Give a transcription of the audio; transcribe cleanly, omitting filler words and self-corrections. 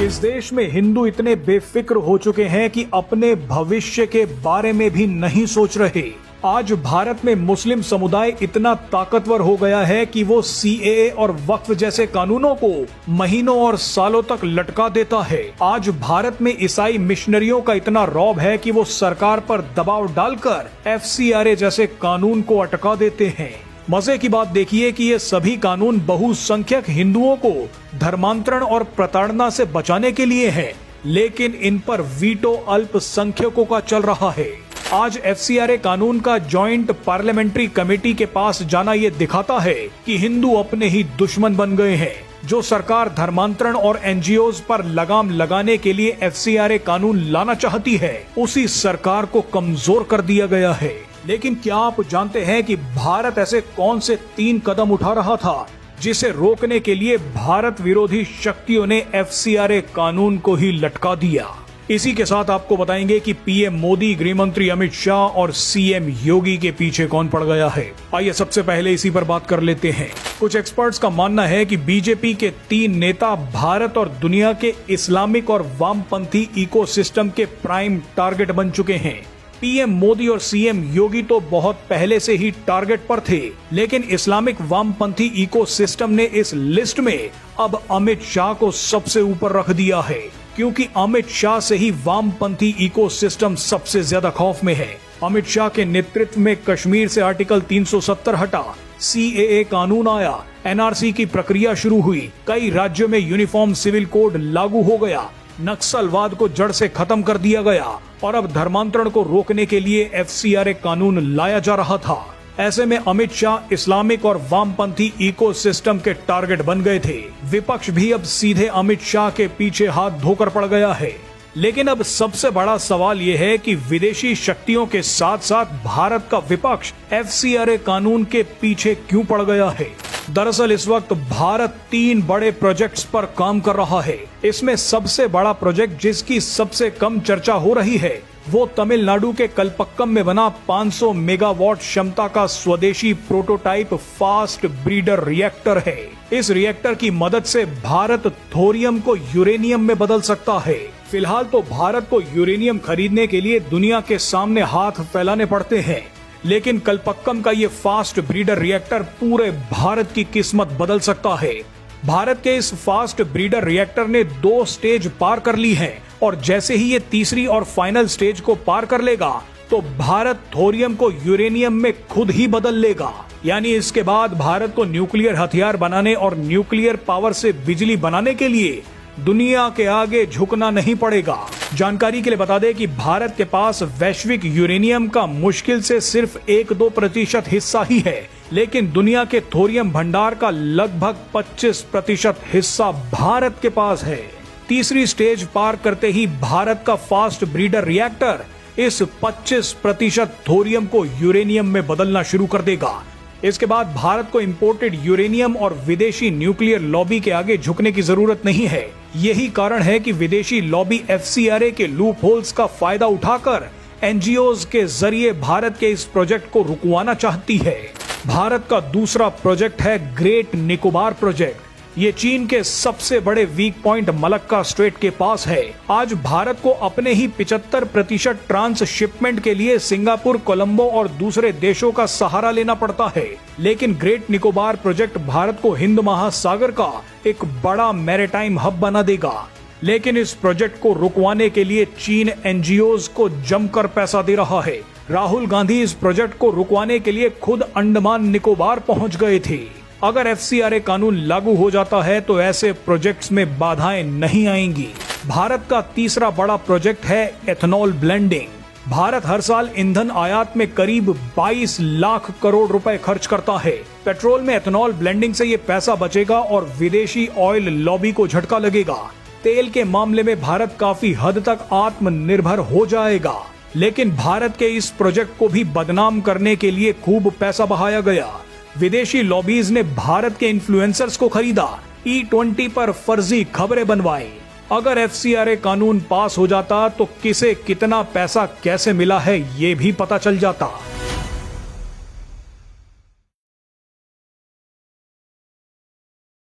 इस देश में हिंदू इतने बेफिक्र हो चुके हैं कि अपने भविष्य के बारे में भी नहीं सोच रहे। आज भारत में मुस्लिम समुदाय इतना ताकतवर हो गया है कि वो सीएए और वक्फ जैसे कानूनों को महीनों और सालों तक लटका देता है। आज भारत में ईसाई मिशनरियों का इतना रौब है कि वो सरकार पर दबाव डालकर एफसीआरए जैसे कानून को अटका देते हैं। मजे की बात देखिए कि ये सभी कानून बहुसंख्यक हिंदुओं को धर्मांतरण और प्रताड़ना से बचाने के लिए है, लेकिन इन पर वीटो अल्पसंख्यकों का चल रहा है। आज एफसीआरए कानून का जॉइंट पार्लियामेंट्री कमेटी के पास जाना ये दिखाता है कि हिंदू अपने ही दुश्मन बन गए हैं। जो सरकार धर्मांतरण और एनजीओज पर लगाम लगाने के लिए एफसीआरए कानून लाना चाहती है, उसी सरकार को कमजोर कर दिया गया है। लेकिन क्या आप जानते हैं कि भारत ऐसे कौन से 3 कदम उठा रहा था जिसे रोकने के लिए भारत विरोधी शक्तियों ने एफसीआरए कानून को ही लटका दिया। इसी के साथ आपको बताएंगे कि पीएम मोदी, गृह मंत्री अमित शाह और सीएम योगी के पीछे कौन पड़ गया है। आइए सबसे पहले इसी पर बात कर लेते हैं। कुछ एक्सपर्ट्स का मानना है कि बीजेपी के 3 नेता भारत और दुनिया के इस्लामिक और वामपंथी इकोसिस्टम के प्राइम टारगेट बन चुके हैं। पीएम मोदी और सीएम योगी तो बहुत पहले से ही टारगेट पर थे, लेकिन इस्लामिक वामपंथी इकोसिस्टम ने इस लिस्ट में अब अमित शाह को सबसे ऊपर रख दिया है, क्योंकि अमित शाह से ही वामपंथी इकोसिस्टम सबसे ज्यादा खौफ में है। अमित शाह के नेतृत्व में कश्मीर से आर्टिकल 370 हटा, सीएए कानून आया, एनआरसी की प्रक्रिया शुरू हुई, कई राज्यों में यूनिफॉर्म सिविल कोड लागू हो गया, नक्सलवाद को जड़ से खत्म कर दिया गया और अब धर्मांतरण को रोकने के लिए एफसीआरए कानून लाया जा रहा था। ऐसे में अमित शाह इस्लामिक और वामपंथी इकोसिस्टम के टारगेट बन गए थे। विपक्ष भी अब सीधे अमित शाह के पीछे हाथ धोकर पड़ गया है। लेकिन अब सबसे बड़ा सवाल यह है कि विदेशी शक्तियों के साथ साथ भारत का विपक्ष एफसीआरए कानून के पीछे क्यों पड़ गया है। दरअसल इस वक्त भारत 3 बड़े प्रोजेक्ट्स पर काम कर रहा है। इसमें सबसे बड़ा प्रोजेक्ट जिसकी सबसे कम चर्चा हो रही है वो तमिलनाडु के कलपक्कम में बना 500 मेगावाट क्षमता का स्वदेशी प्रोटोटाइप फास्ट ब्रीडर रिएक्टर है। इस रिएक्टर की मदद से भारत थोरियम को यूरेनियम में बदल सकता है। फिलहाल तो भारत को यूरेनियम खरीदने के लिए दुनिया के सामने हाथ फैलाने पड़ते हैं, लेकिन कलपक्कम का ये फास्ट ब्रीडर रिएक्टर पूरे भारत की किस्मत बदल सकता है। भारत के इस फास्ट ब्रीडर रिएक्टर ने 2 स्टेज पार कर ली है और जैसे ही ये तीसरी और फाइनल स्टेज को पार कर लेगा तो भारत थोरियम को यूरेनियम में खुद ही बदल लेगा। यानी इसके बाद भारत को न्यूक्लियर हथियार बनाने और न्यूक्लियर पावर से बिजली बनाने के लिए दुनिया के आगे झुकना नहीं पड़ेगा। जानकारी के लिए बता दें कि भारत के पास वैश्विक यूरेनियम का मुश्किल से सिर्फ 1-2% हिस्सा ही है, लेकिन दुनिया के थोरियम भंडार का लगभग 25% हिस्सा भारत के पास है। तीसरी स्टेज पार करते ही भारत का फास्ट ब्रीडर रिएक्टर इस 25% थोरियम को यूरेनियम में बदलना शुरू कर देगा। इसके बाद भारत को इंपोर्टेड यूरेनियम और विदेशी न्यूक्लियर लॉबी के आगे झुकने की जरूरत नहीं है। यही कारण है कि विदेशी लॉबी एफसीआरए के लूप होल्स का फायदा उठाकर एनजीओज के जरिए भारत के इस प्रोजेक्ट को रुकवाना चाहती है। भारत का दूसरा प्रोजेक्ट है ग्रेट निकोबार प्रोजेक्ट। ये चीन के सबसे बड़े वीक पॉइंट मलक्का स्ट्रेट के पास है। आज भारत को अपने ही 75% ट्रांसशिपमेंट के लिए सिंगापुर, कोलंबो और दूसरे देशों का सहारा लेना पड़ता है, लेकिन ग्रेट निकोबार प्रोजेक्ट भारत को हिंद महासागर का एक बड़ा मैरीटाइम हब बना देगा। लेकिन इस प्रोजेक्ट को रुकवाने के लिए चीन एनजीओज को जमकर पैसा दे रहा है। राहुल गांधी इस प्रोजेक्ट को रुकवाने के लिए खुद अंडमान निकोबार पहुंच गए थे। अगर एफसीआरए कानून लागू हो जाता है तो ऐसे प्रोजेक्ट्स में बाधाएं नहीं आएंगी। भारत का तीसरा बड़ा प्रोजेक्ट है एथेनॉल ब्लेंडिंग। भारत हर साल ईंधन आयात में करीब 22 लाख करोड़ रुपए खर्च करता है। पेट्रोल में एथेनॉल ब्लेंडिंग से ये पैसा बचेगा और विदेशी ऑयल लॉबी को झटका लगेगा। तेल के मामले में भारत काफी हद तक आत्मनिर्भर हो जाएगा, लेकिन भारत के इस प्रोजेक्ट को भी बदनाम करने के लिए खूब पैसा बहाया गया। विदेशी लॉबीज ने भारत के इन्फ्लुएंसर्स को खरीदा, E20 पर फर्जी खबरें बनवाई। अगर एफसीआरए कानून पास हो जाता तो किसे कितना पैसा कैसे मिला है ये भी पता चल जाता।